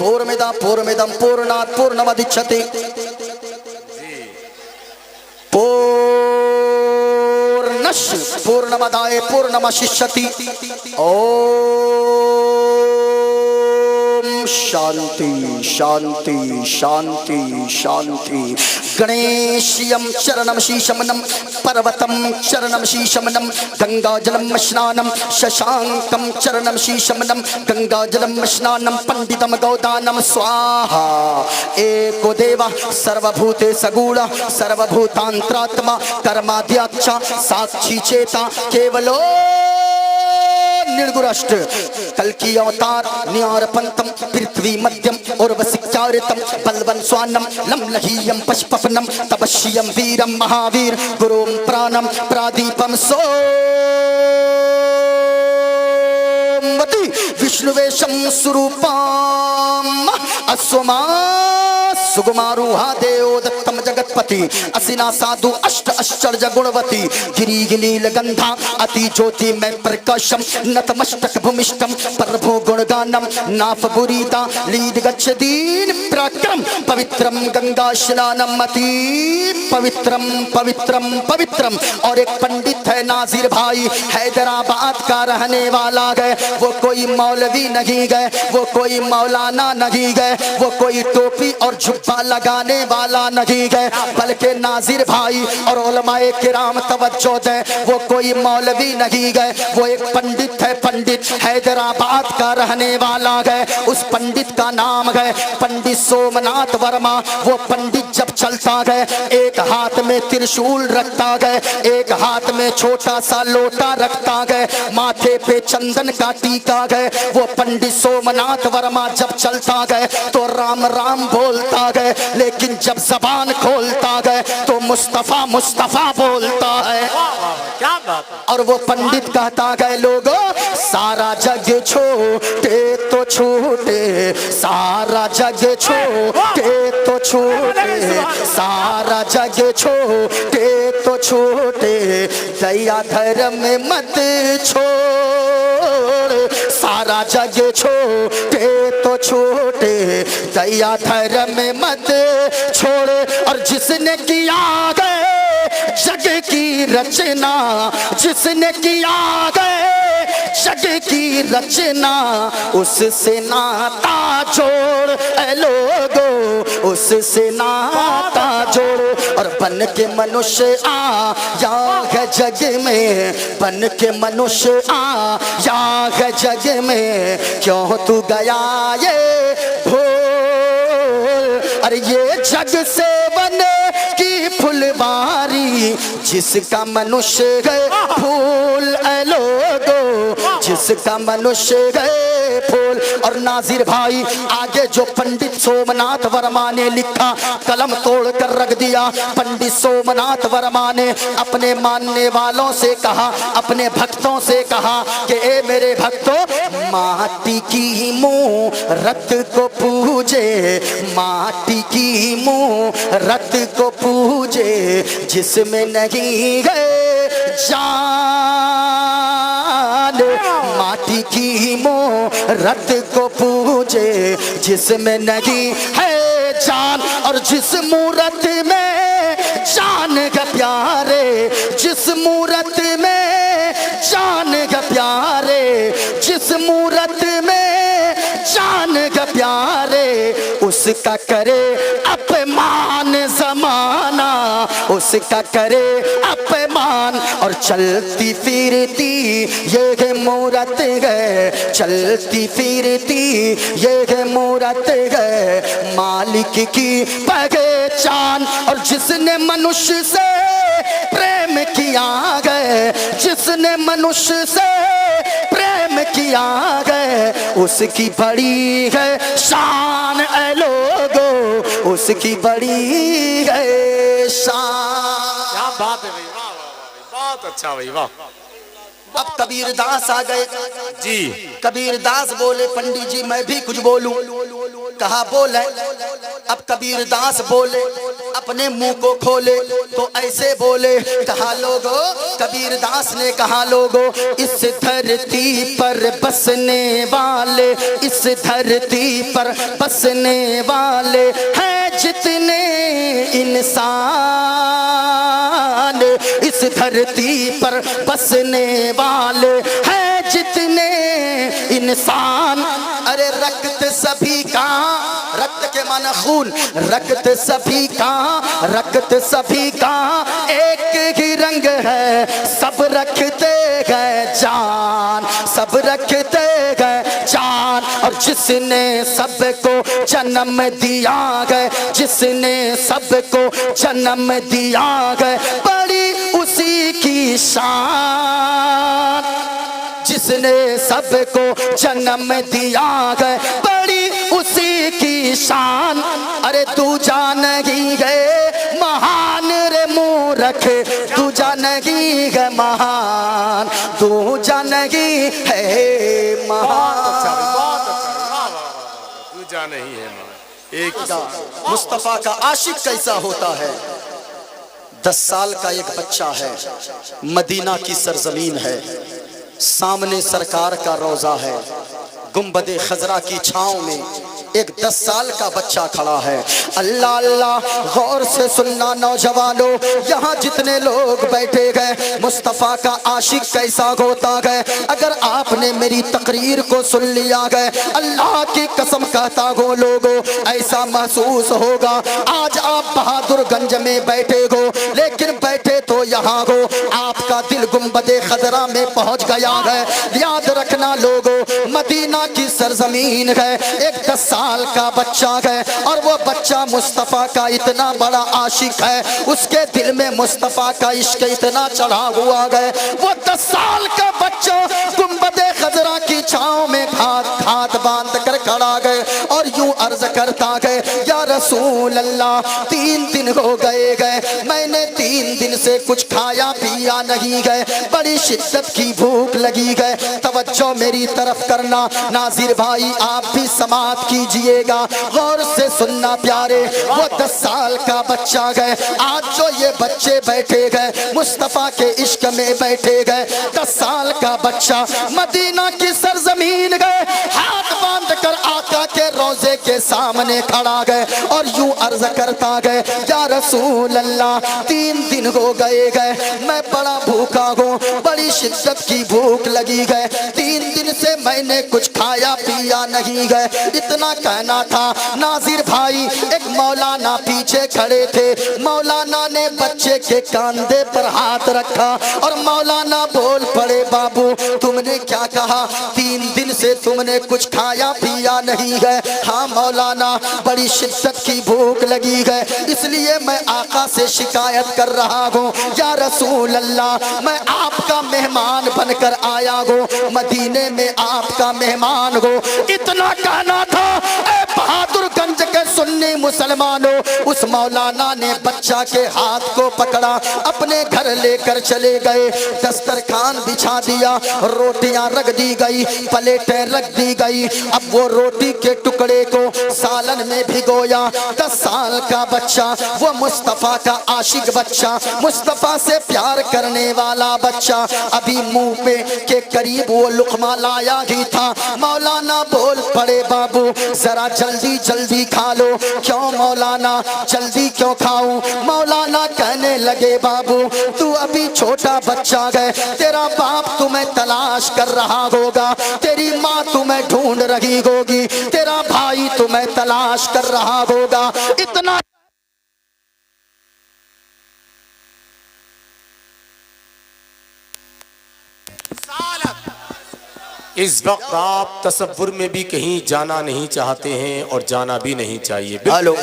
पूर्णमिदं पूर्णमिदं पूर्णात् पूर्णमुदच्यते पूर्णस्य पूर्णमादाय पूर्णमेवावशिष्यति। ओम शांति शांति शांति शांति। गणेशयं चरणं शीशमनं पर्वतं चरणं शीशमनं गंगाजलं स्नानं शशांकं चरणं शीशमनं गंगाजलं स्नानं पंडितं गौदानं स्वाहा। एको देवा सर्वभूते सगुण सर्वभूतांतरात्मा कर्माद्याच्च साक्षी चेता केवलो निर्गुणाष्ट। कल्कि अवतार न्यारपंतम पृथ्वी मध्यम उर्वशिचारितम बलवन स्वानम लमलहीयम पशुपनम तपस्यम वीरम महावीर गुरुम प्राणम प्रादीपम सोमवती विष्णुवेशम स्वरूपम अस्वमा सुगुमारूहा देवोदत्तम जगतपति असिना साधु अष्ट आश्चर्य गुणवती गिरी गिलील गंधा अति ज्योति में प्रकाशम नतमस्तक भूमिष्ठम प्रभो गुणगानम नाफ बुरीता लीद गच्छदीन पराक्रम पवित्रम गंगा स्नानम अति पवित्रम पवित्रम पवित्रम। और एक पंडित है नाजिर भाई हैदराबाद का रहने वाला गए। वो कोई मौलवी नहीं गए, वो कोई मौलाना नहीं गए, वो कोई टोपी और जुब्बा लगाने वाला नहीं गए, बल्कि नाजिर भाई और उलमाए किराम तवज्जो दें, वो कोई मौलवी नहीं गए, वो एक पंडित है। पंडित हैदराबाद का रहने वाला गए। उस पंडित का नाम गए पंडित सोमनाथ वर्मा। वो पंडित जब चलता गए एक हाथ में त्रिशूल रखता गए, एक हाथ में छोटा सा लोटा रखता गए, माथे पे चंदन का टीका गए। वो पंडित सोमनाथ वर्मा जब चलता गए तो राम राम बोलता गए, लेकिन जब जबान खोलता गए तो मुस्तफा मुस्तफा बोलता है। क्या बात। और वो पंडित कहता गए लोगों सारा जग छोटे तो छूटे, सारा जग छोटे तो छूटे, सारा जग छोटे तो छूटे, दया धर्म मत छोड़, सारा जग छोटे तो छोटे, दया धर्म मत छोड़े। और जिसने किया गए जग की रचना, जिसने किया गए जग की रचना, उससे नाता जोड़ ए लोगो, उससे नाता जोड़। और बन के मनुष्य आया है जग में, बन के मनुष्य आया है जग में, क्यों तू गया ये भूल। अरे ये जग से बने की फुलवारी, जिसका मनुष्य गए फूल ए लोगो, जिसका मनुष्य गए फूल। और नाजिर भाई आगे जो पंडित सोमनाथ वर्मा ने लिखा कलम तोड़ कर रख दिया। पंडित सोमनाथ वर्मा ने अपने मानने वालों से कहा, अपने भक्तों से कहा कि ए मेरे भक्तों, माटी की मूरत को पूजे, माटी की मूरत को पूजे, जिसमें नहीं गए जान, माटी की मूरत को पूजे, जिसमें नहीं है जान। और जिस मूरत में जान का प्यारे, जिस मूरत में जान का प्यारे, जिस मूरत में जान का प्यारे, उसका करे अपमान जमाना, उसका करे अपमान। और चलती फिरती ये मूरत गए, चलती फिरती ये मूरत गए, मालिक की पहचान। और जिसने मनुष्य से प्रेम किया गए, जिसने मनुष्य से प्रेम किया गए, उसकी बड़ी है शान ए लोगो, उसकी बड़ी है शान। क्या बात है भाई, वाह वाह, बहुत अच्छा भाई, वाह। अब कबीर दास आ गए, जी। कबीरदास बोले पंडित जी मैं भी कुछ बोलूं। कहा बोले। अब कबीरदास बोले अपने मुंह को खोले तो ऐसे बोले। कहा लोगो, कबीरदास ने कहा लोगो, इस धरती पर बसने वाले, इस धरती पर बसने वाले हैं जितने इंसान, इस धरती पर बसने वाले हैं जितने इंसान। अरे रक्त सभी का, रक्त के माना खून, रक्त सभी का, रक्त सभी का एक ही रंग है, सब रखते गए जान, सब रखते गए जान। और जिसने सबको जन्म दिया गए, जिसने सबको जन्म दिया गए, बड़ी उसी की शान, जिसने सबको जन्म दिया गए, बड़ी उसी की शान। अरे तू जानगी गए महान रे मूर्ख, तू जानगी है महान, तू जानगी है महान। तू जाने ही है एक मुस्तफा का आशिक कैसा होता है। 10 साल का एक बच्चा है, मदीना की सरजमीन है, सामने सरकार का रोजा है, गुंबदे खजरा की छांव में एक 10 साल का बच्चा खड़ा है। अल्लाह अल्लाह, गौर से सुनना नौजवानों, यहाँ जितने लोग बैठे गए, मुस्तफ़ा का आशिक कैसा होता गए। अगर आपने मेरी तकरीर को सुन लिया गए, अल्लाह की कसम कहता हो लोगों, ऐसा महसूस होगा आज आप बहादुरगंज में बैठे हो, लेकिन बैठे तो यहाँ हो, आपका दिल गुंबदे खजरा में पहुँच गया है। याद रखना लोगों, मदीना की सरजमीन है, एक 10 साल का बच्चा है, और वो बच्चा मुस्तफ़ा का इतना बड़ा आशिक है, उसके दिल में मुस्तफ़ा का इश्क इतना चढ़ा हुआ है। वो 10 साल का बच्चा गुंबदे खजरा की छांव में हाथ बांध कर खड़ा गए और यूं अर्ज करता गए, या रसूल अल्लाह, 3 दिन हो गए, मैंने 3 दिन से कुछ खाया पिया नहीं गए, बड़ी शिद्दत की भूख लगी गए। तवज्जो मेरी तरफ करना नाजिर भाई, आप भी समाअत कीजिएगा, गौर से सुनना प्यारे। वो 10 साल का बच्चा गए, आज जो ये बच्चे बैठे गए मुस्तफ़ा के इश्क में बैठे गए, 10 साल का बच्चा मदीना की सरजमीन गए, हाथ बांध कर आका के रोजे के सामने खड़ा गए और यूं अर्ज करता गए, या रसूल अल्लाह, 3 दिन हो गए, मैं बड़ा भूखा हूँ, बड़ी शिद्दत की भूख लगी गए, 3 दिन से मैंने कुछ खाया पिया नहीं गए। इतना कहना था नाजिर भाई, एक मौलाना पीछे खड़े थे, मौलाना ने बच्चे के कंधे पर हाथ रखा और मौलाना बोल पड़े, बाबू तुमने क्या कहा, 3 दिन से तुमने कुछ खाया पिया नहीं है। हाँ मौलाना, बड़ी शिद्दत की भूख लगी है, इसलिए मैं आका से शिकायत कर रहा हूँ, या रसूल अल्लाह, मैं आपका मेहमान बनकर आया हूँ, मदीने में आपका मेहमान हो। इतना कहना था बहादुरगंज के सुन्नी मुसलमानों। उस मौलाना ने बच्चा के हाथ को पकड़ा, अपने घर लेकर चले गए, दस्तरखान बिछा दिया, रोटियां रख दी गई, प्लेटें रख दी गई। अब वो रोटी के टुकड़े को सालन में भिगोया। 10 साल का बच्चा, वो मुस्तफ़ा का आशिक बच्चा, मुस्तफ़ा से प्यार करने वाला बच्चा, अभी मुंह पे के करीब वो लुक़मा लाया ही था। मौलाना बोल पड़े, बाबू जरा जल्दी जल्दी खा लो। क्यों मौलाना, जल्दी क्यों खाऊं? मौलाना कहने लगे, बाबू तू अभी छोटा बच्चा है, तेरा बाप तुम्हें तलाश कर रहा होगा, तेरी माँ तुम्हें ढूंढ रही होगी, तेरा भाई तुम्हें तलाश कर रहा होगा। इतना इस वक्त आप तसव्वुर में भी कहीं जाना नहीं चाहते हैं और जाना भी नहीं चाहिए। हेलो,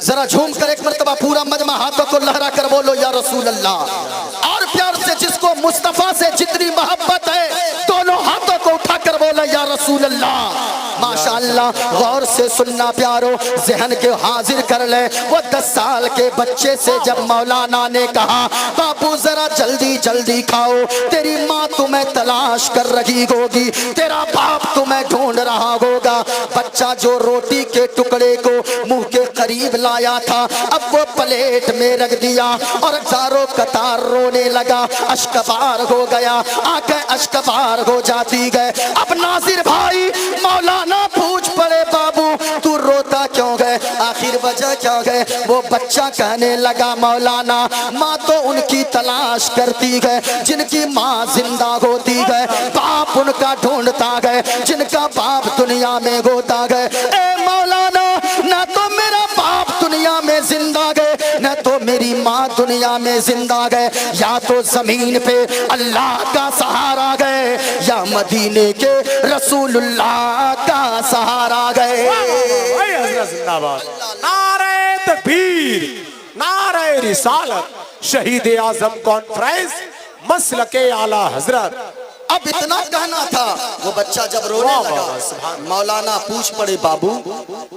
जरा झूम कर एक मरतबा पूरा मजमा हाथों को लहरा कर बोलो, या रसूल अल्लाह। और प्यार से जिसको मुस्तफ़ा से जितनी मोहब्बत है, दोनों हाथों को उठाकर बोलो, या रसूल अल्लाह। माशाअल्लाह गौर से सुनना प्यारो, जहन के हाजिर कर ले। वो 10 साल के बच्चे से जब मौलाना ने कहा बाबू जरा जल्दी जल्दी खाओ, तेरी माँ तुम्हें तलाश कर रही होगी, तेरा बाप तुम्हें ढूंढ रहा होगा। बच्चा जो रोटी के टुकड़े को मुंह के करीब लाया था, अब वो प्लेट में रख दिया और चारों कतार रोने लगा, अश्कबार हो गया, आंखें अश्कबार हो जाती गए। अब नासिर भाई मौलाना पूछ पड़े बाबू तू रोता क्यों गए, आखिर वजह क्या गए? वो बच्चा कहने लगा मौलाना माँ तो उनकी तलाश करती गए जिनकी माँ जिंदा होती गए, बाप उनका ढूंढता गए जिनका बाप दुनिया में होता गए। ए मौलाना ना तो मेरा बाप दुनिया में जिंदा गए, न तो मेरी माँ दुनिया में जिंदा गए, या तो जमीन पे अल्लाह का सहारा गए या मदीने के रसूलुल्लाह का सहारा गए। जिंदाबाद, नारे तकबीर, नारे रिसालत, शहीद आजम कॉन्फ्रेंस, मसलके आला हजरत। अब इतना कहना था, वो बच्चा जब रोने लगा मौलाना पूछ पड़े बाबू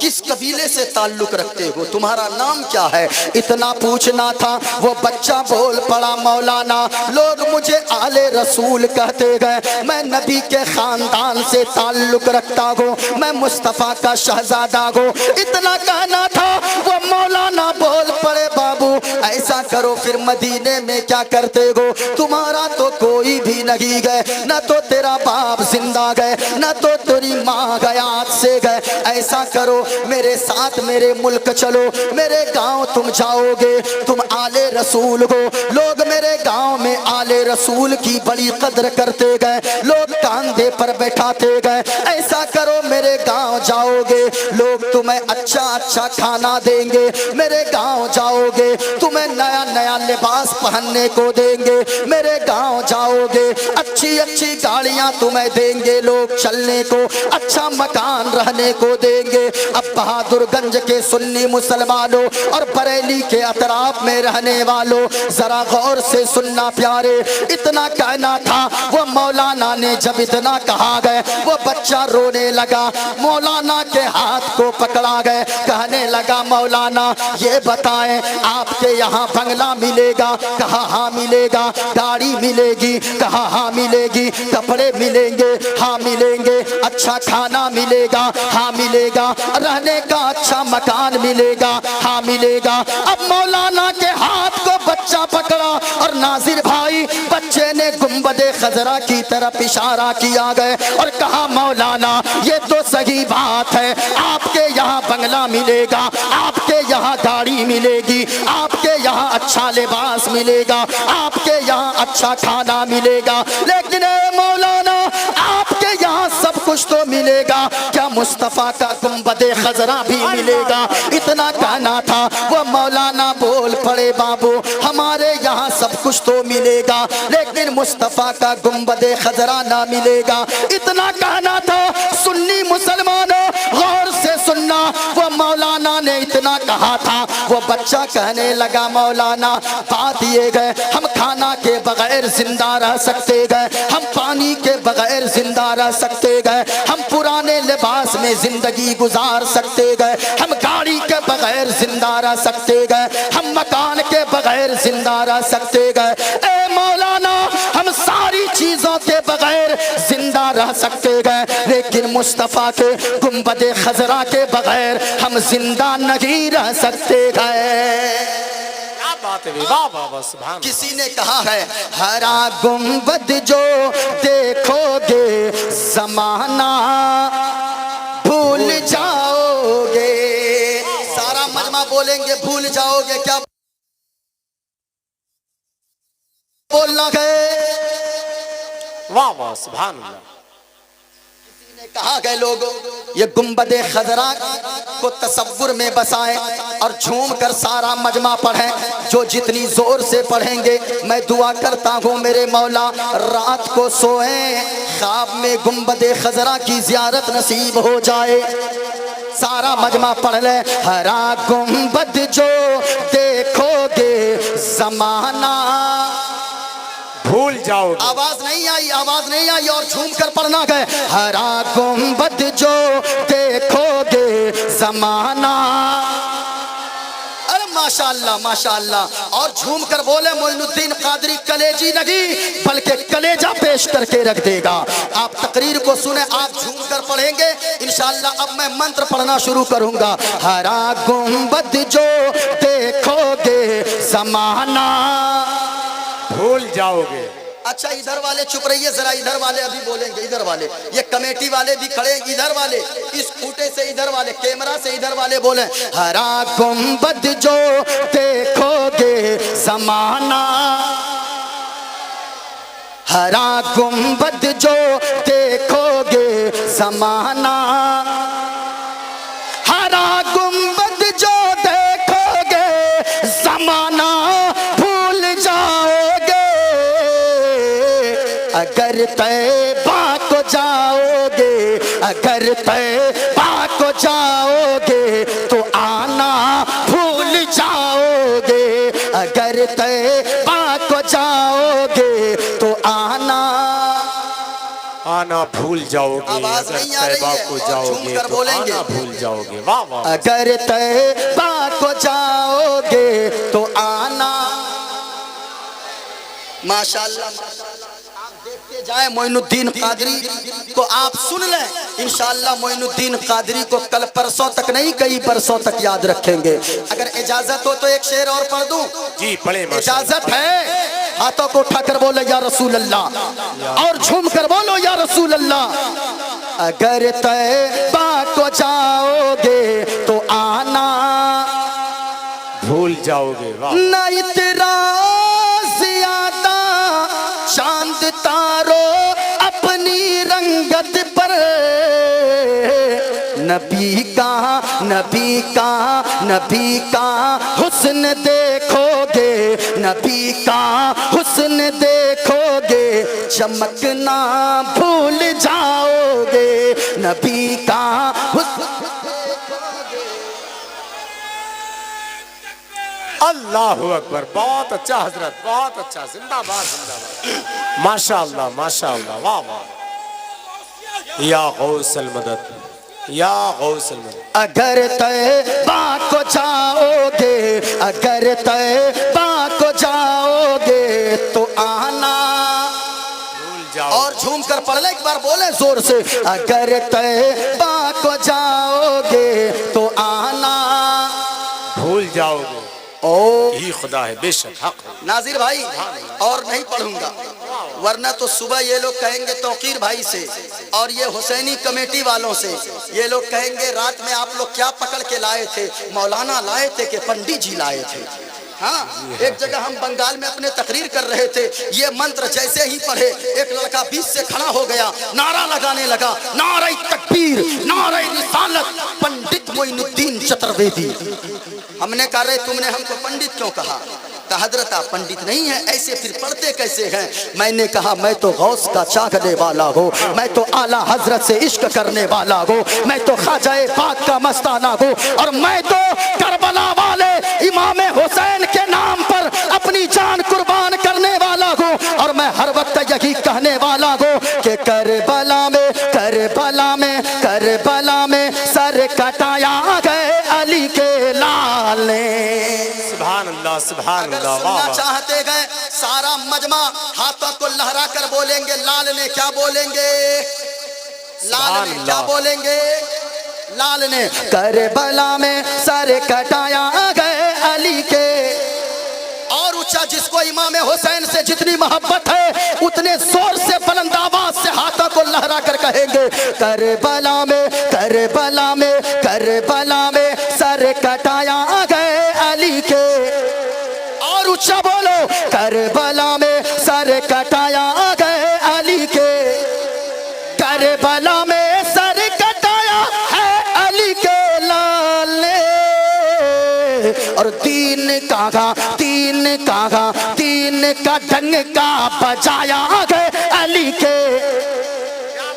किस कबीले से ताल्लुक रखते हो, तुम्हारा नाम क्या है? इतना पूछना था। वो बच्चा बोल पड़ा मौलाना लोग मुझे आले रसूल कहते गए, मैं नबी के खानदान से ताल्लुक रखता हूँ, मैं मुस्तफ़ा का शहजादा हूँ। इतना कहना था। वो मौलाना बोल पड़े बाबू ऐसा करो फिर मदीने में क्या करते हो, तुम्हारा तो कोई भी नहीं गए, न तो तेरा बाप जिंदा गए न तो तेरी माँ गयात से गए। ऐसा करो मेरे साथ मेरे मुल्क चलो, मेरे गांव तुम जाओगे, तुम आले रसूल हो। लोग मेरे गांव में आले रसूल की बड़ी कदर करते गए, लोग कांधे पर बैठाते गए। ऐसा करो मेरे गांव जाओगे, लोग तुम्हें अच्छा अच्छा खाना देंगे, मेरे गांव जाओगे तुम्हें नया नया लिबास पहनने को देंगे, मेरे गांव जाओगे अच्छी अच्छी गाड़ियां तुम्हें देंगे, लोग चलने को अच्छा मकान रहने को देंगे। अब बहादुरगंज के सुन्नी मुसलमानों और बरेली के अतराफ में रहने वालों जरा गौर से सुनना प्यारे, इतना कहना था। वो मौलाना ने जब इतना कहा गए वो बच्चा रोने लगा, मौलाना के हाथ को पकड़ा गए, कहने लगा मौलाना ये बताएं आपके यहाँ बंगला मिलेगा? कहा हाँ मिलेगा। गाड़ी मिलेगी? कहा हाँ मिलेगी। कपड़े मिलेंगे? हाँ मिलेंगे। अच्छा खाना मिलेगा? हाँ मिलेगा। रहने का अच्छा मकान मिलेगा? हाँ मिलेगा। अब मौलाना के हाथ को बच्चा पकड़ा और नाजिर भाई बच्चे ने गुंबदे खजरा की तरफ इशारा किया गए और कहा मौलाना ये तो सही बात है, आपके यहाँ बंगला मिलेगा, आपके यहाँ गाड़ी मिलेगी, आपके यहाँ अच्छा लिबास मिलेगा, आपके यहाँ अच्छा खाना मिलेगा, लेकिन मौलाना आपके यहाँ सब कुछ तो मिलेगा, क्या मुस्तफा का गुंबदे खजरा भी मिलेगा? इतना कहना था। वो मौलाना बोल पड़े बाबू हमारे यहाँ सब कुछ तो मिलेगा लेकिन मुस्तफा का गुंबदे खजरा ना मिलेगा। इतना कहना था। सुन्नी मुसलमानों गौर से सुनना, वो मौलाना ने इतना कहा था। वो बच्चा कहने लगा मौलाना बात ये गए हम खाना के बगैर जिंदा रह सकते गए, हम पानी के बगैर जिंदा रह सकते गए, हम पुराने लिबास में जिंदगी गुजार सकते गए, हम गाड़ी के बगैर जिंदा रह सकते गए, हम मकान के बगैर जिंदा रह सकते गए। ए मौलाना हम सारी चीजों के बगैर जिंदा रह सकते गए लेकिन मुस्तफा के गुंबदे खजरा के बगैर हम जिंदा नहीं रह सकते गए। बात है वाह वाह वाह सुभान। किसी ने कहा है हरा गुंबद जो देखोगे जमाना भूल जाओगे, सारा मजमा बोलेंगे भूल जाओगे। क्या बोलना है? वाह वाह सुभान अल्लाह। कहा गए लोग ये गुंबदे खजरा को तसव्वुर में बसाएं और झूम कर सारा मजमा पढ़ें। जो जितनी जोर से पढ़ेंगे मैं दुआ करता हूँ मेरे मौला रात को सोएं ख्वाब में गुंबदे खजरा की जियारत नसीब हो जाए। सारा मजमा पढ़ ले। हरा गुंबद जो देखोगे जमाना भूल जाओगे। आवाज नहीं आई, आवाज नहीं आई और झूम कर पढ़ना गए। हरा गुंबद जो देखोगे जमाना, अरे माशाअल्लाह माशाअल्लाह। और झूम कर बोले मोइनुद्दीन कादरी कलेजी नहीं बल्कि कलेजा पेश करके रख देगा। आप तकरीर को सुने, आप झूम कर पढ़ेंगे इंशाअल्लाह। अब मैं मंत्र पढ़ना शुरू करूंगा। हरा गुंबद जो देखोगे जमाना, भूल जाओगे। अच्छा इधर वाले चुप रहिए जरा, इधर वाले अभी बोलेंगे। इधर वाले, ये कमेटी वाले भी खड़े, इधर वाले इस खूटे से, इधर वाले कैमरा से, इधर वाले बोले हरा गुंबद जो देखोगे जमाना, हरा गुंबद जो देखोगे जमाना, हरा गुंबद जो देखोगे जमाना, भूल जाओगे अगर तैबा को जाओगे, अगर तैबा को जाओगे तो आना भूल जाओगे, अगर तैबा को जाओगे तो आना भूल जाओगे। आवाज अगर नहीं आ रही तैबा है, को और जाओगे झूम कर तो बोलेंगे। आना भूल जाओगे। वाह वाह। अगर तैबा को जाओगे तो आना, माशाअल्लाह। आप देखते जाए मोइनुद्दीन कादरी को, आप सुन लें इंशाअल्लाह। मोइनुद्दीन कादरी को कल परसों तक नहीं, कई बरसों तक याद रखेंगे। अगर इजाजत हो तो एक शेर और पढ़ दूं? जी पढ़े। इजाजत है? हाथों को उठाकर बोलो या रसूल अल्लाह, और झूम कर बोलो या रसूल अल्लाह। अगर तैबा को जाओगे तो आना भूल जाओगे। वाह। न इतना ज्यादा चांद तारो अपनी रंगत पर, नबी का नबी का नबी का हुस्न देखोगे, नबी का हुस्न देखोगे, चमकना भूल जाओगे, नबी का हुस्न। अल्लाहु अकबर। बहुत अच्छा हजरत, बहुत अच्छा। जिंदाबाद जिंदाबाद। माशाअल्लाह माशाअल्लाह। वाह वाह। या गौसल मदद, या गौसल मदद। अगर तैबा को जाओगे, अगर तैबा को जाओगे तो आना, भूल जाओ। और झूम कर पढ़ ले, एक बार बोले जोर से। अगर तैबा को जाओगे तो आना भूल जाओगे। ओ ही खुदा है, बेशक हक है। नाजिर भाई, और नहीं पढ़ूंगा वरना तो सुबह ये लोग कहेंगे तौकीर भाई से और ये हुसैनी कमेटी वालों से, ये लोग कहेंगे रात में आप लोग क्या पकड़ के लाए थे? मौलाना लाए थे कि पंडित जी लाए थे? हाँ, एक जगह हम बंगाल में अपने तकरीर कर रहे थे, ये मंत्र जैसे ही पढ़े एक लड़का बीच से खड़ा हो गया, नारा लगाने लगा, नारे तकबीर, नारे रिसालत, पंडित मोइनुद्दीन चतुर्वेदी। हमने कहा रे तुमने हमको पंडित क्यों कहा? कहा हजरत आप पंडित नहीं है, ऐसे फिर पढ़ते कैसे हैं? मैंने कहा मैं तो गौस का चाहने वाला हूँ, मैं तो आला हजरत से इश्क करने वाला हूँ, मैं तो ख्वाजाए पाक का मस्ताना हूँ, और मैं तो करबला वाले इमाम हुसैन के नाम पर अपनी जान कुर्बान करने वाला हूँ, और मैं हर वक्त यही कहने वाला हूँ कि करबला में, करबला में, करबला में सर कटाया गए अली के लाल ने। सुभान अल्लाह सुभान अगर अल्लाह। सुनना वाह चाहते गए सारा मजमा हाथों को लहरा कर बोलेंगे लाल ने। क्या बोलेंगे? लाल ने क्या बोलेंगे? लाल ने करबला में सर कटाया गए अली के। और ऊंचा जिसको इमाम हुसैन से जितनी मोहब्बत है उतने जोर से बुलंद आवाज से हाथों को लहरा कर कहेंगे करबला में, करबला में, करबला में सर कटाया गए अली के। और ऊंचा बोलो करबला में सर कटाया गए अली के, करबला में सर कटाया है अली के लाल ने। और तीन कागा, तीन कागा, तीन का डंका बजाया गए अली के,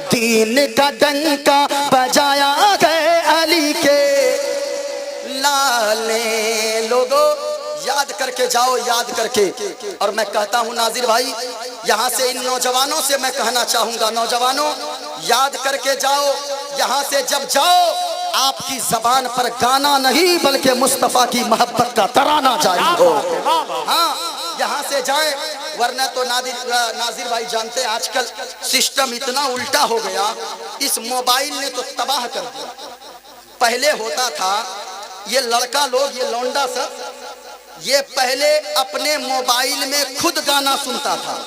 तीन का डंका बजाया गए अली के लाल ने। लोगों याद करके जाओ, याद करके। और मैं कहता हूं नाजिर भाई यहाँ से इन नौजवानों से मैं कहना चाहूंगा, नौजवानों याद करके जाओ, यहाँ से जब जाओ आपकी जबान पर गाना नहीं बल्कि मुस्तफा की मोहब्बत का तराना जारी हो। हाँ, यहाँ से जाए, वरना तो नाजिर भाई जानते हैं आजकल सिस्टम इतना उल्टा हो गया, इस मोबाइल ने तो तबाह कर दिया। पहले होता था ये लड़का लोग, ये लौंडा सब, ये पहले अपने मोबाइल में खुद गाना सुनता था।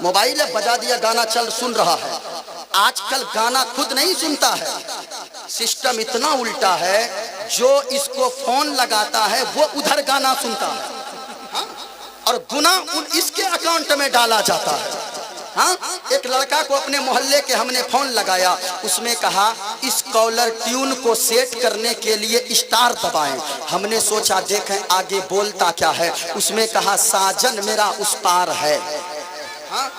मोबाइल बजा दिया, गाना चल सुन रहा है। आजकल गाना खुद नहीं सुनता है, सिस्टम इतना उल्टा है, जो इसको फोन लगाता है वो उधर गाना सुनता है। हाँ? और गुना इसके अकाउंट में डाला जाता है। हाँ? एक लड़का को अपने मोहल्ले के हमने फोन लगाया, उसमें कहा इस कॉलर ट्यून को सेट करने के लिए स्टार दबाएं। हमने सोचा देखें आगे बोलता क्या है, उसमें कहा साजन मेरा उस पार है। हाँ?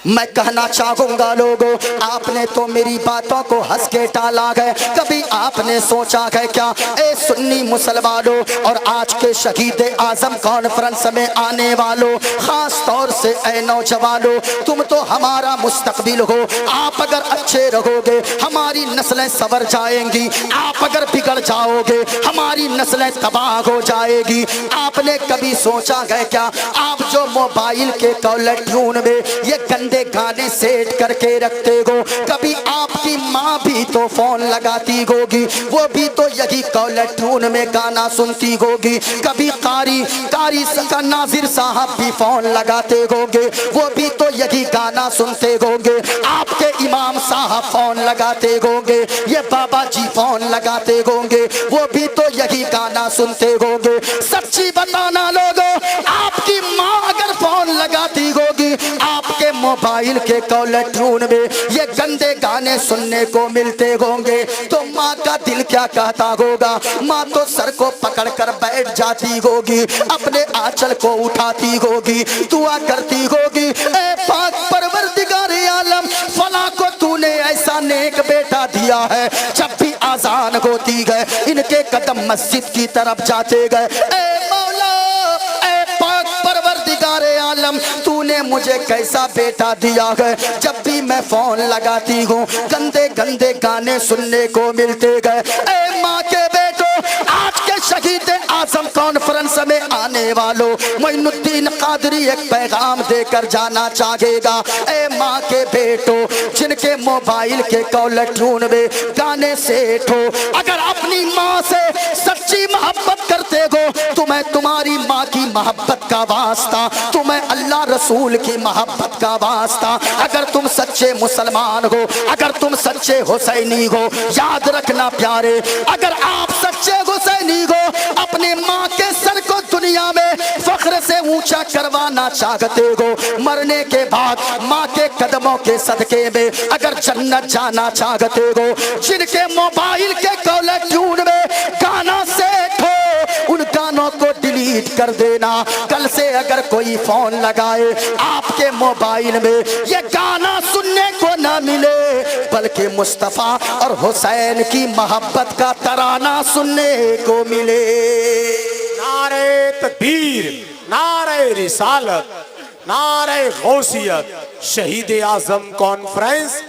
मैं कहना चाहूंगा लोगों, आपने तो मेरी बातों को हंस के टाला गए, कभी आपने सोचा है क्या ए सुन्नी मुसलमानों और आज के शहीद आजम कॉन्फ्रेंस में आने वालों, खास तौर से ए नौजवानों, तुम तो हमारा मुस्तकबिल हो। आप अगर अच्छे रहोगे हमारी नस्लें संवर जाएंगी, आप अगर बिगड़ जाओगे हमारी नस्लें तबाह हो जाएगी। आपने कभी सोचा है क्या, आप जो मोबाइल के कॉलर ट्यून में ये गाने सेट करके रखते हो, कभी आपकी माँ भी तो फोन लगाती होगी, वो भी तो यही कॉलर ट्यून में गाना सुनती होगी। कभी कारी नाजिर साहब भी फोन लगाते होंगे, वो भी तो यही गाना सुनते होंगे। आपके इमाम साहब फोन लगाते होंगे, ये बाबा जी फोन लगाते होंगे, वो भी तो यही गाना सुनते होंगे। सच्ची बताना लोगों, आपकी माँ अगर फोन लगाती होगी, आपके मोबाइल के कॉलर ट्यून में ये गंदे गाने सुनने को मिलते होंगे, तो माँ का दिल क्या कहता होगा। माँ तो सर को पकड़कर बैठ जाती होगी, अपने आंचल को उठाती होगी, दुआ करती होगी, ए पाक परवरदिगारे आलम, फला को तूने ऐसा नेक बेटा दिया है, जब भी आजान होती है इनके कदम मस्जिद की तरफ जाते गए। ए मौला, ए पाक परवरदिगारे आलम, तूने मुझे कैसा बेटा दिया है, जब भी मैं फोन लगाती हूँ गंदे गंदे गाने सुनने को मिलते गए। ए माँ के बेटो, आज के शहीद आजम कॉन्फ्रेंस में आने वालों, मोइनुद्दीन कादरी एक पैगाम देकर जाना चाहेगा। ए माँ के बेटो, जिनके मोबाइल के कॉलर ट्यून में गाने सेट हो, अगर अपनी माँ से सच्ची मोहब्बत करते हो, तुम्हें तुम्हारी माँ की मोहब्बत का वास्ता, तुम्हें अल्लाह रसूल की मोहब्बत का वास्ता, अगर तुम सच्चे मुसलमान हो, अगर तुम सच्चे हुसैनी हो, याद रखना प्यारे, अगर आप सच्चे हुसैनी हो, अपने माँ के सर को दुनिया में फख्र से ऊंचा करवाना चाहते हो, मरने के बाद माँ के कदमों के सदके में अगर जन्नत जाना चाहते हो, जिनके मोबाइल के कॉलर ट्यून में गाना सेट हो, उन गानों को डिलीट कर देना। कल से अगर कोई फोन लगाए आपके मोबाइल में ये गाना सुनने को ना मिले, बल्कि मुस्तफा और हुसैन की मोहब्बत का तराना सुनने को मिले। नारे तकबीर, नारे रिसालत, नारे गौसियत, शहीद आजम कॉन्फ्रेंस,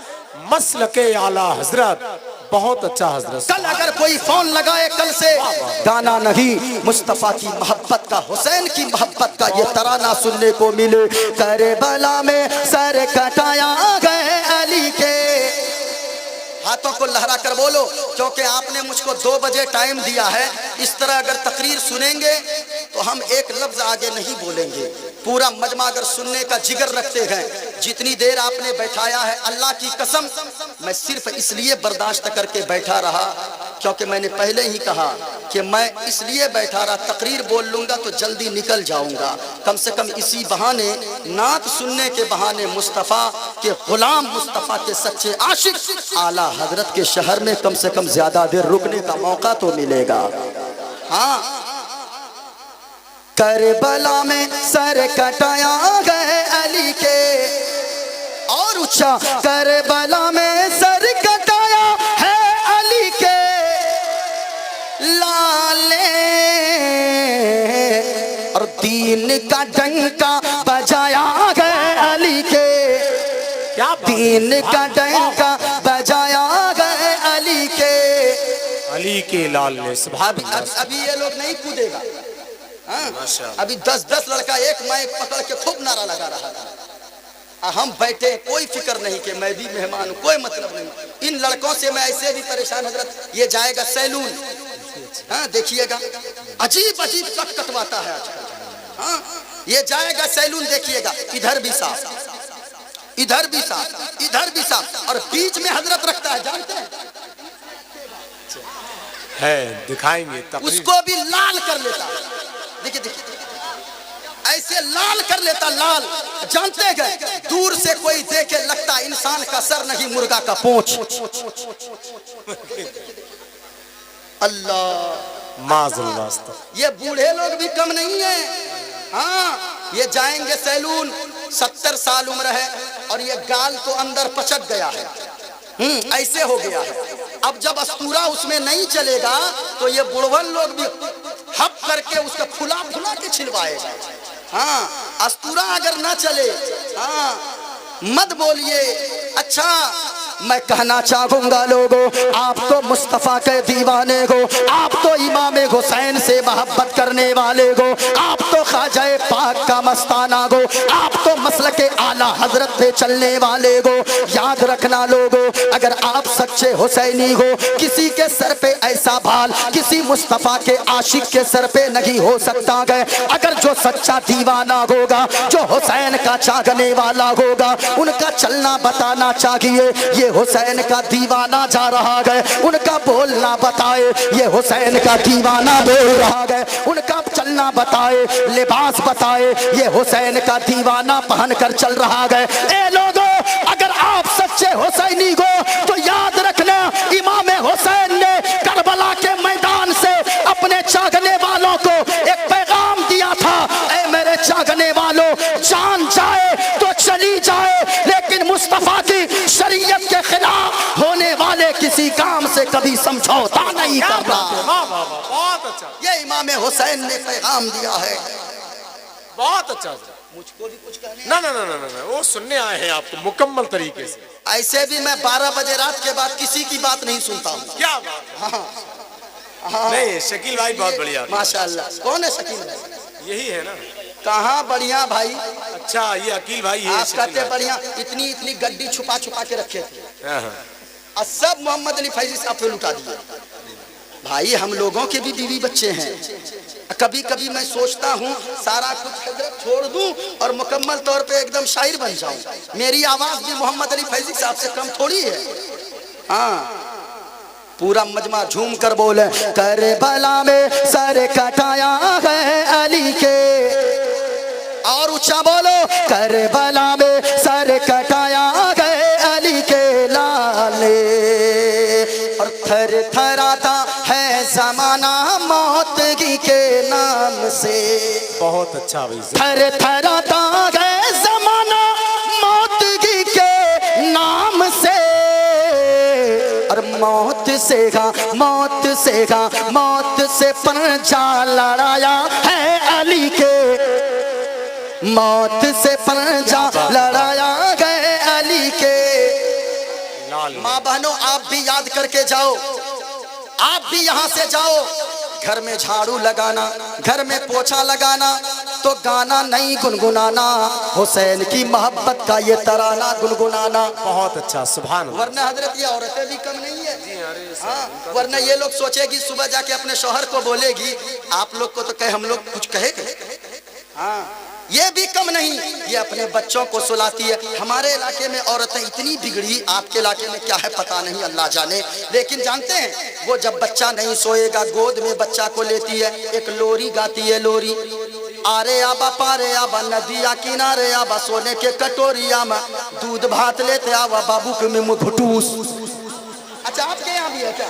मसलके आला हजरत। बहुत अच्छा हजरत। कल अगर कोई फोन लगाए, कल से गाना नहीं, मुस्तफा की मोहब्बत का, हुसैन की मोहब्बत का ये तराना सुनने को मिले। करबला में सर कटाया गए अली के, हाथों को लहरा कर बोलो, क्योंकि आपने मुझको 2 बजे टाइम दिया है। इस तरह अगर तकरीर सुनेंगे तो हम एक लफ्ज आगे नहीं बोलेंगे। पूरा मजमा अगर सुनने का जिगर रखते हैं, जितनी देर आपने बैठाया है, अल्लाह की कसम मैं सिर्फ इसलिए बर्दाश्त करके बैठा रहा, क्योंकि मैंने पहले ही कहा कि मैं इसलिए बैठा रहा, तकरीर बोल लूंगा तो जल्दी निकल जाऊंगा। कम से कम इसी बहाने, नात सुनने के बहाने, मुस्तफ़ा के गुलाम, मुस्तफ़ा के सच्चे आशिक आला हजरत के शहर में कम से कम ज्यादा देर रुकने का मौका तो मिलेगा। हाँ, करबला में सर कटाया गए अली के, और ऊंचा, करबला में सर कटाया है अली के लाले, और दीन का डंका बजाया गए अली दीन का डंका बजाया गए अली के लाल ने। सुभान अल्लाह। अभी ये लोग नहीं कूदेगा। हाँ? अभी 10-10 लड़का एक माइक पकड़ के खूब नारा लगा रहा था। हम बैठे, कोई फिक्र नहीं कि मैं भी मेहमान हूँ, कोई मतलब नहीं। इन लड़कों से मैं ऐसे भी परेशान हजरत। ये जाएगा सैलून, हाँ देखिएगा अजीब अजीब कट कटवाता है आजकल। हाँ ये जाएगा सैलून, देखिएगा इधर भी साफ, इधर भी साफ, इधर भी साफ, और बीच में हजरत रखता है, जानते हैं है, दिखाएंगे उसको भी लाल कर लेता। देखिए देखिए ऐसे लाल कर लेता, लाल। जानते गए दूर से कोई देखे लगता इंसान का सर नहीं मुर्गा का पूंछ। अल्लाह माज़ल्लाह। ये बूढ़े लोग भी कम नहीं है। हाँ ये जाएंगे सैलून, 70 साल उम्र है और ये गाल तो अंदर पचक गया है, ऐसे हो गया है। अब जब अस्तूरा उसमें नहीं चलेगा तो ये बुढ़वन लोग भी हप करके उसका फुला फुला के छिलवाएगा। हाँ अस्तूरा अगर ना चले, हाँ मत बोलिए। अच्छा मैं कहना चाहूंगा लोगों, आप तो मुस्तफ़ा के दीवाने को, आप तो इमाम हुसैन से मोहब्बत करने वाले को, आप तो ख्वाजा पाक का मस्ताना को, आप तो मसलक आला हजरत पे चलने वाले को। याद रखना लोगों, अगर आप सच्चे हुसैनी हो, किसी के सर पे ऐसा बाल किसी मुस्तफ़ा के आशिक के सर पे नहीं हो सकता है। अगर जो सच्चा दीवाना होगा, जो हुसैन का चाहने वाला होगा, उनका चलना बताना चाहिए। ये हुसैन का दीवाना जा रहा है, उनका बोलना बताए ये हुसैन का दीवाना बोल रहा है, उनका चलना बताए, लिबास बताए ये हुसैन का दीवाना पहन कर चल रहा है। ए लोगों, अगर आप सच्चे हुसैनी हो तो याद रखना, इमाम हुसैन ने करबला के मैदान से अपने चाहने वालों को एक पैगाम दिया था, ए मेरे चाहने वालों, जान जाए तो चली जाए, लेकिन मुस्तफा की शरीयत के खिलाफ होने वाले किसी काम से कभी समझौता नहीं करना। बहुत अच्छा, ये इमाम हुसैन ने पैगाम दिया है। बहुत अच्छा। मुझको भी कुछ कहने ना ना ना ना ना, वो सुनने आए हैं आपको मुकम्मल तरीके से। ऐसे भी मैं 12 बजे रात के बाद किसी की बात नहीं सुनता हूँ। क्या बात? हाँ नहीं, शकील भाई बहुत बढ़िया। माशाअल्लाह। कौन है शकील भाई? यही है ना। कहाँ बढ़िया भाई। अच्छा ये अकील भाई है। आप कहते बढ़िया, इतनी इतनी गड्डी छुपा छुपा के रखे थे और सब मोहम्मद अली फैजी साहब पे लुटा दिया। भाई हम लोगों के भी बीवी बच्चे हैं, कभी कभी मैं सोचता हूँ सारा कुछ छोड़ दूं और मुकम्मल तौर पे एकदम शायर बन जाऊं। मेरी आवाज भी मोहम्मद अली फैजी साहब से कम थोड़ी है। हाँ पूरा मजमा झूम कर बोले, करबला में सर कटाया है अली के, और ऊंचा बोलो, करबला में सर कटाया है अली के लाले, और थर थराता है जमाना मौत के नाम से। बहुत अच्छा भाई। थर थराता है जमाना मौत के नाम से, और मौत से पंजा लड़ाया है अली के, मौत से पंजा लड़ाया गए अली के। माँ बहनों आप भी याद करके जाओ, आप भी यहाँ से जाओ, घर में झाड़ू लगाना, घर में पोछा लगाना, तो गाना नहीं गुनगुनाना, हुसैन की मोहब्बत का ये तराना गुनगुनाना। बहुत अच्छा, सुभान अल्लाह। वरना हजरत ये औरतें भी कम नहीं है। हाँ वरना ये लोग सोचेगी सुबह जाके अपने शौहर को बोलेगी, आप लोग को तो कहे हम लोग कुछ कहेंगे। हाँ ये भी कम नहीं, ये अपने बच्चों को सुलाती है। हमारे इलाके में औरतें इतनी बिगड़ी, आपके इलाके में क्या है पता नहीं, अल्लाह जाने। लेकिन जानते हैं वो जब बच्चा नहीं सोएगा, गोद में बच्चा को लेती है, एक लोरी गाती है, लोरी आरे आबा पारे आबा नदिया किनारे आबा, सोने के कटोरिया में दूध भात लेते आवा बाबू के में घुटूस। अच्छा आपके यहाँ भी है क्या?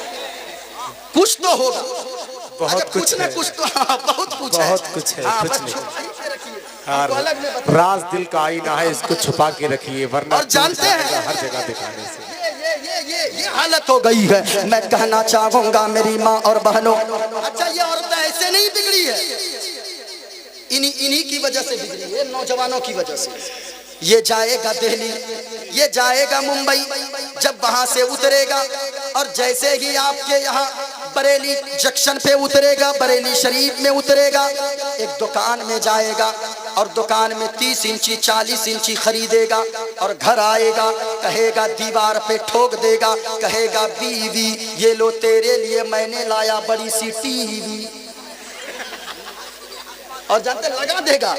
कुछ तो होगा। बहुत कुछ न कुछ तो बहुत कुछ है, बहुत कुछ है, कुछ नहीं। राज दिल का आईना है, इसको छुपा के रखिए, वरना और जानते हैं हर जगह दिखाने से ये हालत हो गई है। मैं कहना चाहूंगा मेरी माँ और बहनों, अच्छा ये औरतें ऐसे नहीं बिगड़ी है, इन्हीं की वजह से बिगड़ी है, नौजवानों की वजह से। ये जाएगा दिल्ली, ये जाएगा मुंबई। जब वहां से उतरेगा और जैसे ही आपके यहाँ बरेली जंक्शन पे उतरेगा, बरेली शरीफ में उतरेगा, एक दुकान में जाएगा और दुकान में 30 इंची 40 इंची खरीदेगा और घर आएगा, कहेगा दीवार पे ठोक देगा, कहेगा बीवी ये लो तेरे लिए मैंने लाया बड़ी सी टीवी, और जानते लगा देगा।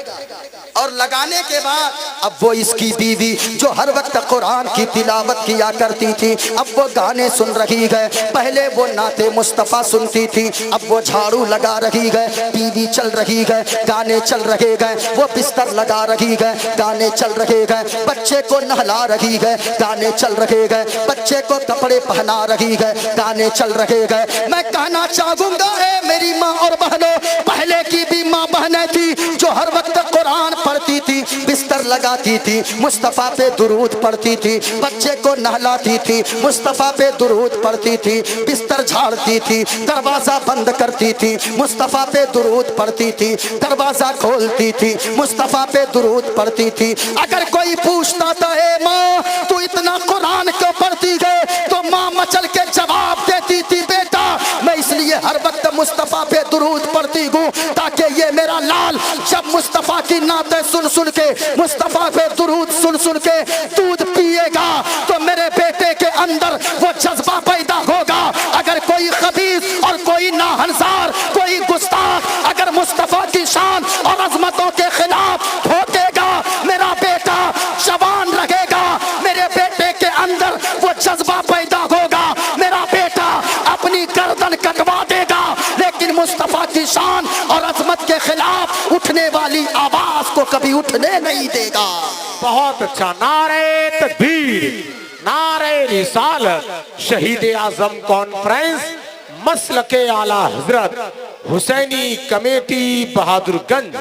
और लगाने के बाद अब वो इसकी बीवी जो हर वक्त कुरान की तिलावत किया करती थी, अब वो गाने सुन रही है। पहले वो नाते मुस्तफ़ा सुनती थी, अब वो झाड़ू लगा रही है, टीवी चल रही है, गाने चल रहे हैं, वो बिस्तर लगा रही है, गाने चल रहे हैं, बच्चे को नहला रही है, गाने चल रहे हैं, बच्चे को कपड़े पहना रही है, गाने चल रहे हैं। मैं कहना चाहूंगा मेरी माँ और बहनों, पहले की भी माँ बहनें थी जो हर वक्त कुरान पढ़ती थी, बिस्तर लगाती थी, मुस्तफ़ा पे दुरूद पढ़ती थी, बच्चे को नहलाती थी, मुस्तफ़ा पे दुरूद पढ़ती थी, बिस्तर झाड़ती थी, दरवाजा बंद करती थी, मुस्तफ़ा पे दुरूद पढ़ती थी, दरवाजा खोलती थी, मुस्तफ़ा पे दुरूद पढ़ती थी। अगर कोई पूछता था ए माँ तू इतना कुरान क्यों पढ़ती है, तो माँ मचल के जवाब देती थी बेटा मैं इसलिए हर वक्त मुस्तफ़ा पे दुरूद पढ़ती हूँ ताकि ये मेरा लाल जब मुस्तफ़ा की नाते सुन सुन के, मुस्तफ़ा पे दुरूद सुन सुन के दूध पिएगा तो मेरे बेटे के अंदर वो जज्बा पैदा होगा। अगर कोई खबीस और कोई नाहनसार, कोई गुस्ताख अगर मुस्तफ़ा की शान और अजमतों के खिलाफ भोंकेगा, मेरा बेटा जवान रहेगा, मेरे बेटे के अंदर वो जज्बा पैदा होगा, मेरा बेटा अपनी गर्दन कटवा देगा, लेकिन मुस्तफ़ा की शान और अजमत के खिलाफ उठने वाली आवाज को कभी उठने नहीं देगा। बहुत अच्छा। नारे तकबीर, नारे रिसालत, शहीद आजम कॉन्फ्रेंस, मसलके आला हजरत, हुसैनी कमेटी बहादुरगंज।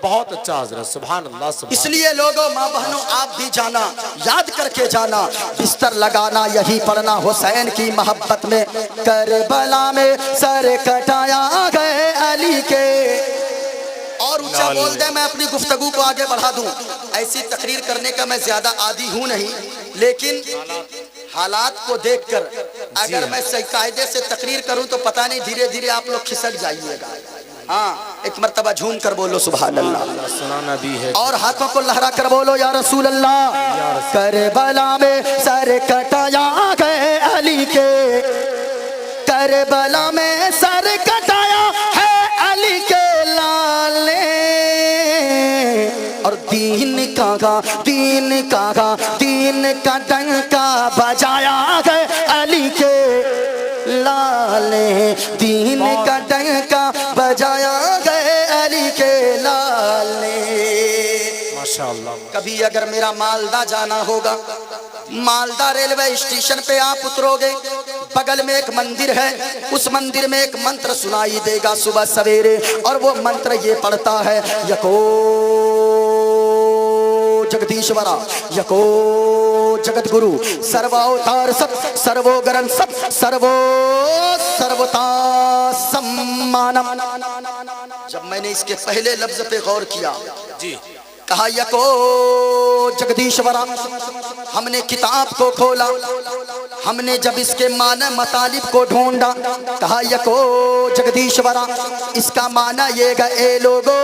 बहुत अच्छा हजरत, सुभान अल्लाह सुभान। इसलिए लोगों माँ बहनों आप भी जाना, याद करके जाना, बिस्तर लगाना यही पढ़ना हुसैन की मोहब्बत में। करबला में सर कटाया गए अली के। और ऊंचा बोल दे, मैं अपनी गुफ्तगू को आगे बढ़ा दूं। ऐसी तकरीर करने का मैं ज्यादा आदी हूं नहीं, लेकिन हालात को देखकर अगर मैं सही कायदे से तकरीर करूं तो पता नहीं धीरे धीरे आप लोग खिसक जाइएगा। हाँ, एक मर्तबा झूम कर बोलो सुभान अल्लाह, सुनाना भी है, और हाथों को लहरा कर बोलो या रसूल अल्लाह। करबला में सर कटाया गए अली के, करबला में सर कटाया है अली के लाले, और दीन का डंका बजाया गए अली के लाले, दीन का डंका बजाया गए अली के लाले। माशाअल्लाह। कभी अगर मेरा मालदा जाना होगा, मालदा रेलवे स्टेशन पे आप उतरोगे, बगल में एक मंदिर है, उस मंदिर में एक मंत्र सुनाई देगा सुबह सवेरे, और वो मंत्र ये पढ़ता है यको जगदीश्वरा, यको जगत गुरु, सर्वावतार सत, सर्वोगरन सत, सर्वता सम्मानम। जब मैंने इसके पहले लफ्ज पे गौर किया जी, कहा यको जगदीश्वरा, हमने किताब को खोला, हमने जब इसके माना मतालिब को ढूंढा, कहा यको जगदीश्वरा, इसका माना ये ए लोगो,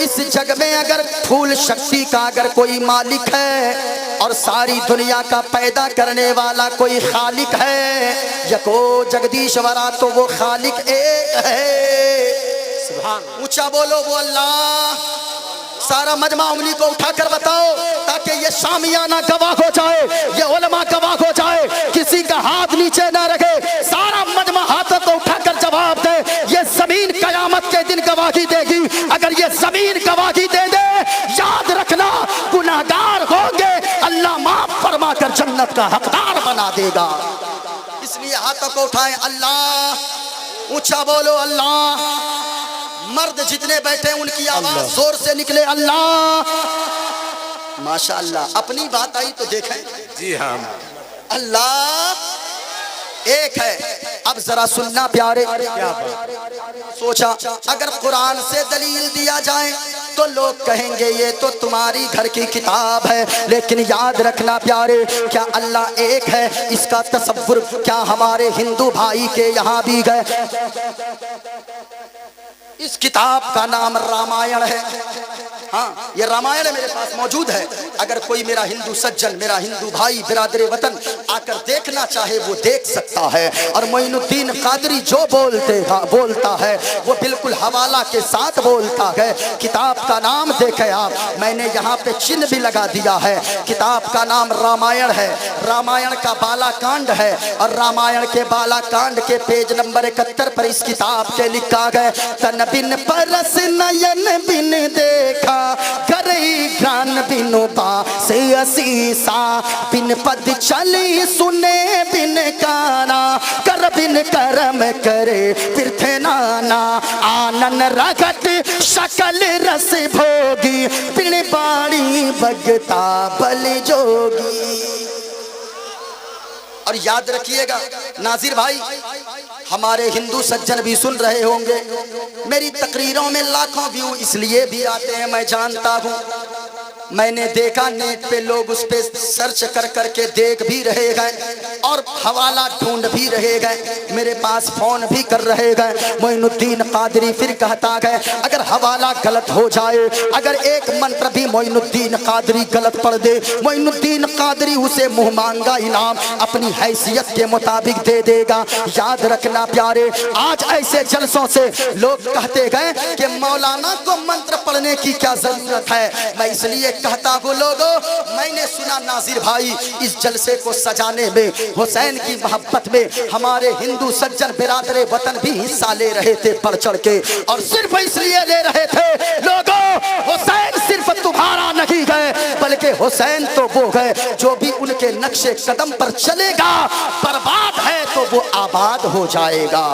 इस जग में अगर फूल शक्ति का अगर कोई मालिक है और सारी दुनिया का पैदा करने वाला कोई खालिक है, यको जगदीश्वरा, तो वो खालिक एक है। सुभान। ऊंचा बोलो वो अल्लाह। सारा मजमा उंगली को उठाकर बताओ ताकि ये शामियाना गवाह हो जाए, ये उलमा गवाह हो जाए, किसी का हाथ नीचे ना रखे, सारा मजमा हाथों को उठाकर जवाब दे। ये जमीन कयामत के दिन गवाही देगी। अगर ये जमीन गवाही दे दे, याद रखना गुनाहगार होंगे, अल्लाह माफ फरमा कर जन्नत का हकदार बना देगा। इसलिए हाथों को उठाएं, अल्लाह। ऊंचा बोलो अल्लाह। मर्द जितने बैठे उनकी आवाज जोर से निकले, अल्लाह। माशाअल्लाह। अपनी बात आई तो देखें। जी हाँ, अल्लाह एक है। अब जरा सुनना प्यारे, सोचा अगर कुरान से दलील दिया जाए तो लोग कहेंगे ये तो तुम्हारी घर की किताब है। लेकिन याद रखना प्यारे, क्या अल्लाह एक है इसका तसव्वुर क्या हमारे हिंदू भाई के यहाँ भी गए? इस किताब का नाम रामायण है। हाँ, ये रामायण मेरे पास मौजूद है। अगर कोई मेरा हिंदू सज्जन, मेरा हिंदू भाई, बिरादरे वतन आकर देखना चाहे वो देख सकता है। और मोइनुद्दीन कादरी जो बोलता है वो बिल्कुल हवाला के साथ बोलता है। किताब का नाम देखे आप, मैंने यहाँ पे चिन्ह भी लगा दिया है। किताब का नाम रामायण है। रामायण का बालाकांड है और रामायण के बालाकांड के पेज नंबर 71 पर इस किताब के लिखा गया, तन बिन परस नयन बिन देखा करई ज्ञान बिनु से असीसा, बिन पद चली सुने बिन काना, कर बिन कर्म करे तीर्थ नाना, आनन रगत शकल रस भोगी, बिन बाणी भगता बल जोगी। और याद रखिएगा नाजिर भाई, हमारे हिंदू सज्जन भी सुन रहे होंगे। मेरी तकरीरों में लाखों व्यू इसलिए भी आते हैं, मैं जानता हूँ। मैंने देखा नेट पे लोग उस पे सर्च कर करके देख भी रहे गए और हवाला ढूंढ भी रहे गए, मेरे पास फोन भी कर रहे गए। मोइनुद्दीन कादरी फिर कहता गए अगर हवाला गलत हो जाए, अगर एक मंत्र भी मोइनुद्दीन कादरी गलत पढ़ दे, मोइनुद्दीन कादरी उसे मुंह मांगा इनाम अपनी हैसियत के मुताबिक दे देगा। याद रखना प्यारे, आज ऐसे जलसों से लोग कहते गए कि मौलाना को मंत्र पढ़ने की क्या जरूरत है। मैं इसलिए कहता हूँ लोगों, मैंने सुना नाजिर भाई इस जलसे को सजाने में, हुसैन की मोहब्बत में हमारे हिंदू सज्जन बिरादरे वतन भी हिस्सा ले रहे थे बढ़ चढ़ के। और सिर्फ इसलिए ले रहे थे लोगों, हुसैन सिर्फ तुम्हारा नहीं गए बल्कि हुसैन तो वो गए जो भी उनके नक्शे कदम पर चलेगा, बर्बाद है तो वो आबाद हो जाएगा।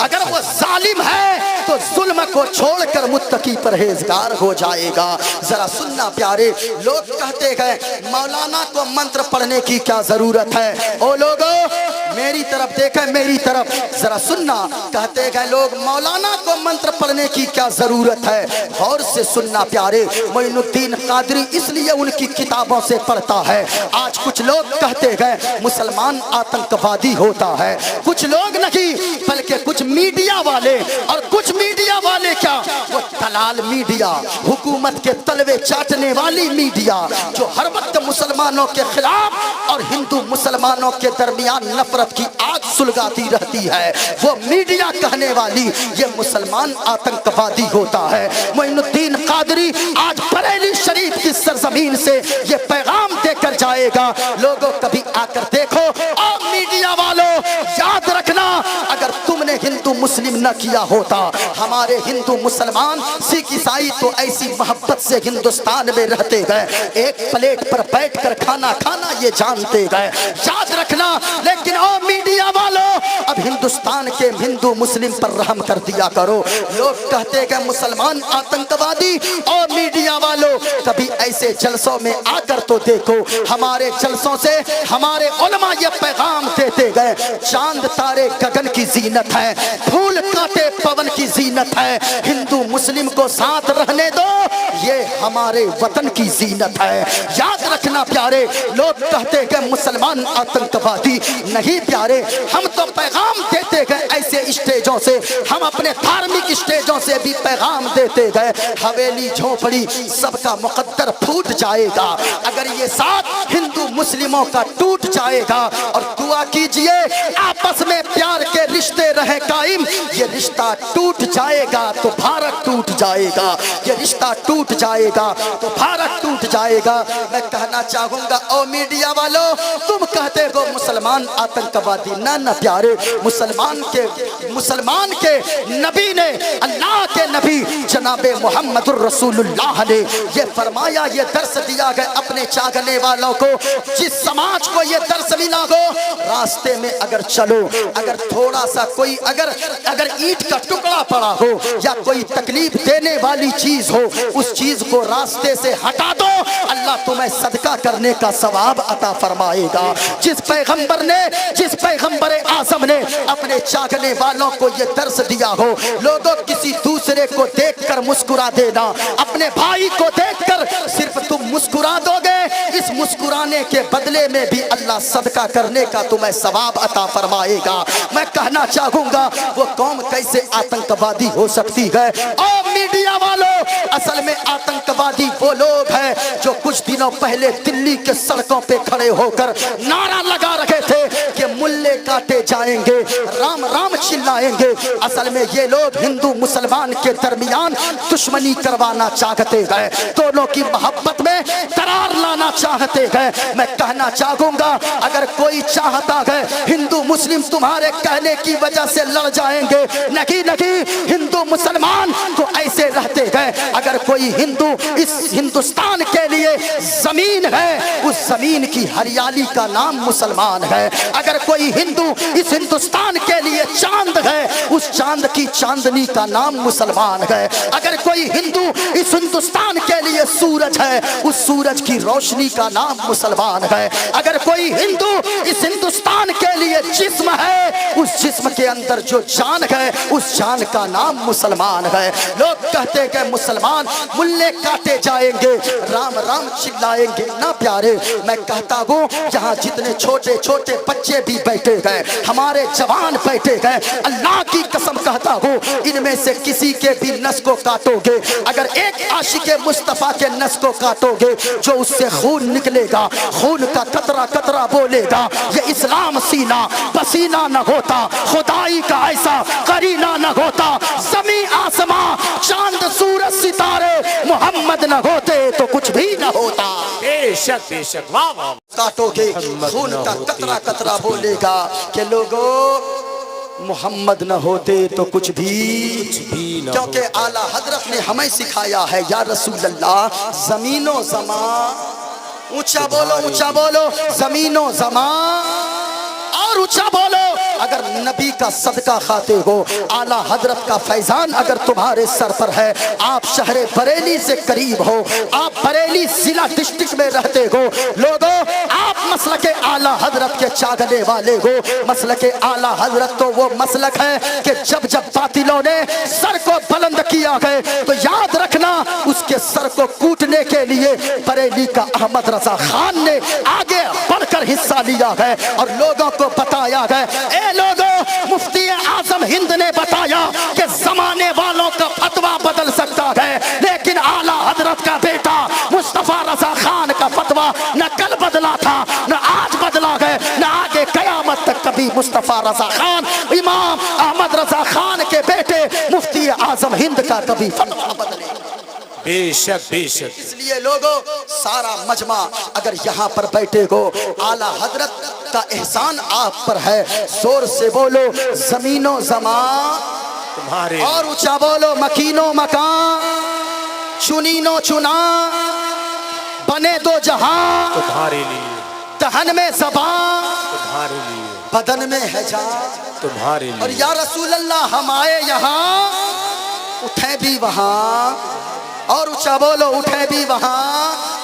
अगर वो जालिम है तो जुल्म को छोड़कर मुत्तकी परहेजगार हो जाएगा। जरा सुनना प्यारे, लोग कहते गए मौलाना को मंत्र पढ़ने की क्या जरूरत है। ओ लोगों मेरी तरफ देखें, मेरी तरफ जरा सुनना। कहते गए लोग मौलाना को मंत्र पढ़ने की क्या जरूरत है। गौर से सुनना प्यारे, मोइनुद्दीन कादरी इसलिए उनकी किताबों से पढ़ता है। आज कुछ लोग कहते गए मुसलमान आतंकवादी होता है, कुछ लोग नहीं बल्कि कुछ मीडिया वाले, और कुछ मीडिया वाले क्या, वो दलाल मीडिया, हुकूमत के तलवे चाटने वाली मीडिया जो हर वक्त मुसलमानों के खिलाफ और हिंदू मुसलमानों के दरमियान नफरत की आग सुलगाती रहती है, वो मीडिया कहने वाली ये मुसलमान आतंकवादी होता है। मोइनुद्दीन कादरी आज बरेली शरीफ की सरजमीन से ये पैगाम देकर जाएगा, लोगों कभी आकर देखो। और मीडिया वालों याद रखना, अगर तुमने हिंदू मुस्लिम न किया होता, हमारे हिंदू मुसलमान सिख ईसाई तो ऐसी मोहब्बत से हिंदुस्तान में रहते गए, एक प्लेट पर बैठकर खाना खाना ये जानते गए। याद रखना, लेकिन ओ मीडिया वालों अब हिंदुस्तान के हिंदू मुस्लिम पर रहम कर दिया करो। लोग कहते गए मुसलमान आतंकवादी, और मीडिया वालों कभी ऐसे जलसों में आकर तो देखो। हमारे जलसों से हमारे उलमा ये पैगाम देते गए, चांद तारे गगन की जीनत है, फूल काटे पवन की जीनत है, हिंदू मुस्लिम को साथ रहने दो, ये हमारे वतन की जीनत है। याद रखना प्यारे, लोग कहते गए मुसलमान आतंकवादी, नहीं प्यारे, हम तो पैगाम देते गए ऐसे स्टेजों से, हम अपने धार्मिक स्टेजों से भी पैगाम देते गए। हवेली झोपड़ी सबका मुकद्दर फूट जाएगा अगर ये साथ हिंदू मुस्लिमों का टूट जाएगा। और दुआ कीजिए आपस में प्यार के रिश्ते रहे कायम, ये रिश्ता टूट जाएगा तो भारत टूट जाएगा, ये रिश्ता टूट जाएगा तो भारत टूट जाएगा। मैं कहना चाहूंगा ओ मीडिया वालों, तुम कहते हो मुसलमान आतंकवादी, ना ना प्यारे, मुसलमान के नबी ने, अल्लाह के नबी जनाबे मोहम्मदुर रसूलुल्लाह ने ये फरमाया, ये दर्श दिया गया अपने चाहने वालों को। जिस समाज को ये दर्श मिला हो, रास्ते में अगर चलो, अगर थोड़ा सा कोई अगर ईंट का टुकड़ा पड़ा हो या कोई तकलीफ देने वाली चीज हो, उस चीज को रास्ते से हटा दो, अल्लाह तुम्हें सदका करने का सवाब अता फरमाएगा। जिस पैगंबर आजम ने अपने चाहने वालों को ये दर्स दिया हो, लोगों किसी दूसरे को देखकर मुस्कुरा देना, अपने भाई को देखकर सिर्फ तुम मुस्कुरा दोगे, इस मुस्कुराने के बदले में भी अल्लाह सदका करने का तुम्हें सवाब अता फरमाएगा। मैं कहना चाहूंगा वो कौम कैसे आतंकवादी हो सकती है। और मीडिया वालों, असल में आतंकवादी वो लोग हैं जो कुछ दिनों पहले दिल्ली के सड़कों पे खड़े होकर नारा लगा रहे थे कि मुल्ले काटे जाएंगे, राम राम चिल्लाएंगे। असल में ये लोग हिंदू मुसलमान के दरमियान दुश्मनी करवाना चाहते हैं, दोनों की मोहब्बत में दरार लाना चाहते हैं। मैं कहना चाहूंगा अगर कोई चाहता है हिंदू मुस्लिम तुम्हारे कहने की वजह से लड़ जाएंगे, नहीं नहीं, हिंदू मुसलमान तो ऐसे रहते हैं। अगर कोई हिंदू इस हिंदुस्तान के लिए जमीन है, उस जमीन की हरियाली का नाम मुसलमान है। अगर कोई हिंदू इस हिंदुस्तान के लिए चांद है, उस चांद की चांदनी का नाम मुसलमान है। अगर कोई हिंदू इस हिंदुस्तान के लिए सूरज है, उस सूरज की रोशनी का नाम मुसलमान है। अगर कोई हिंदू इस हिंदुस्तान के लिए जिस्म है, उस जिस्म के अंदर जो जान है, उस जान का नाम मुसलमान है। लोग कहते हैं मुसलमान मुल्ले काटे जाएंगे, राम राम चिल्लाएंगे। ना प्यारे, मैं कहता हूँ यहाँ जितने छोटे छोटे बच्चे भी बैठे गए, हमारे जवान बैठे गए, अल्लाह की कसम कहता हूँ इनमें से किसी के भी नस को काटोगे, अगर एक आशिके मुस्तफा के नस को काटोगे, जो उससे खून निकलेगा, खून का कतरा कतरा बोलेगा, ये इस्लाम सीना पसीना न होता, खुदाई का ऐसा करीना न होता, जमी आसमां चांद सूरज सितारे मोहम्मद न होते तो कुछ भी न होता। बेशक बेशक, वाह वाह। काटोगे खून का कतरा कतरा बोलेगा कि लोगों मोहम्मद न होते तो कुछ भी न, क्योंकि आला हजरत ने हमें सिखाया है या रसूल अल्लाह, जमीनो जमा, ऊंचा बोलो जमीनो जमा, और ऊंचा बोलो। अगर नबी का सदका खाते हो, आला हजरत का फैजान अगर तुम्हारे सर पर है, आप शहरे बरेली से करीब हो, आप बरेली जिला डिस्ट्रिक्ट में रहते हो, लोगों आप मसलक आला हजरत के चाहने वाले हो। मसलक आला हजरत तो वो मसलक है कि जब जब बातिलों ने सर को बुलंद किया है, तो याद रखना उसके सर को कूटने के लिए बरेली का अहमद रजा खान ने आगे बढ़कर हिस्सा लिया है और लोगों को बताया है। ए लोगों, मुफ्ती आजम हिंद ने बताया कि जमाने वालों का फतवा बदल सकता है, लेकिन आला हजरत का बेटा मुस्तफा रजा खान का फतवा न कल बदला था, न आज बदला है, न आगे कयामत तक कभी मुस्तफा रजा खान, इमाम अहमद रजा खान के बेटे मुफ्ती आजम हिंद का कभी फतवा बदले। बेशक बेशक। इसलिए लोगों, सारा मजमा अगर यहाँ पर बैठे हो, आला हजरत का एहसान आप पर है। जोर से बोलो जमीनो जमा तुम्हारे, और ऊंचा बोलो मकीनो मकान, चुनीनो चुना, बने दो जहां तुम्हारे लिए, दहन में ज़बान, तुम्हारे लिए, बदन में है जान, तुम्हारे लिए। और या रसूल अल्लाह हम आए यहाँ, उठे भी वहाँ, और ऊंचा बोलो उठे भी वहाँ।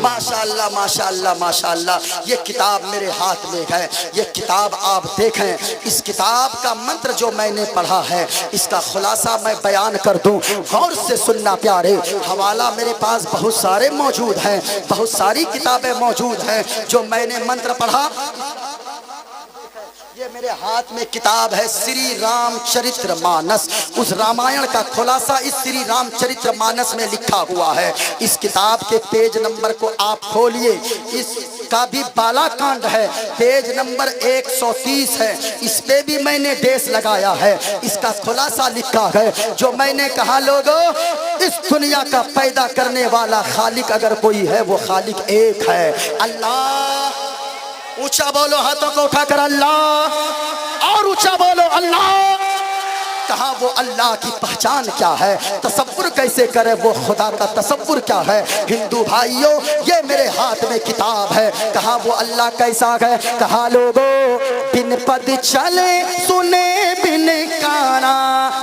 माशाअल्लाह माशाअल्लाह माशाअल्लाह। ये किताब मेरे हाथ में है, ये किताब आप देखें। इस किताब का मंत्र जो मैंने पढ़ा है, इसका खुलासा मैं बयान कर दूं, गौर से सुनना प्यारे। हवाला मेरे पास बहुत सारे मौजूद हैं, बहुत सारी किताबें मौजूद हैं जो मैंने मंत्र पढ़ा। ये मेरे हाथ में किताब है श्री रामचरित्र मानस, उस रामायण का खुलासा इस श्री रामचरित्र मानस में लिखा हुआ है। इस किताब के पेज नंबर को आप खोलिए, इसका भी बालाकांड है, पेज नंबर 130 है, इस पे भी मैंने डेस लगाया है। इसका खुलासा लिखा है जो मैंने कहा, लोगों इस दुनिया का पैदा करने वाला खालिक अगर कोई है, वो खालिक एक है, अल्लाह। ऊंचा बोलो हाथों को उठाकर अल्लाह, और ऊंचा बोलो अल्लाह। कहा वो अल्लाह की पहचान क्या है, तसव्वुर कैसे करे वो खुदा का तसव्वुर क्या है। हिंदू भाइयों ये मेरे हाथ में किताब है। कहा वो अल्लाह कैसा है, कहा लोगो बिन पद चले सुने बिन काना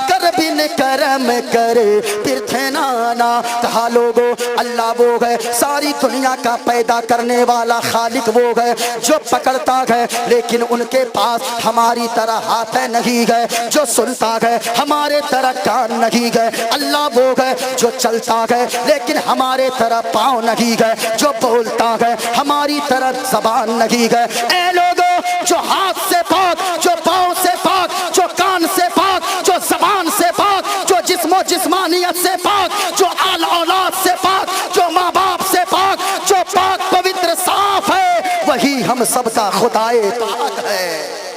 कर बिन करम करे फिर थे नाना। कहा लोगो अल्लाह वो है सारी दुनिया का पैदा करने वाला खालिक वो है जो पकड़ता है लेकिन उनके पास हमारी तरह हाथ नहीं है, जो सुनता है हमारे तरह कान नहीं है। अल्लाह वो है जो चलता है लेकिन हमारे तरह पाँव नहीं है, जो बोलता है हमारी तरह जबान नहीं है। ए लोगों जो हाथ से पाक, जो पाँव से पाक, जो कान से पाक, जो जबान से पाक, जो जिस्मो जिस्मानियत से पाक, जो आल औलाद से पाक, जो माँ बाप से पाक, जो पाक पवित्र साफ है वही हम सबका खुदाए पाक है।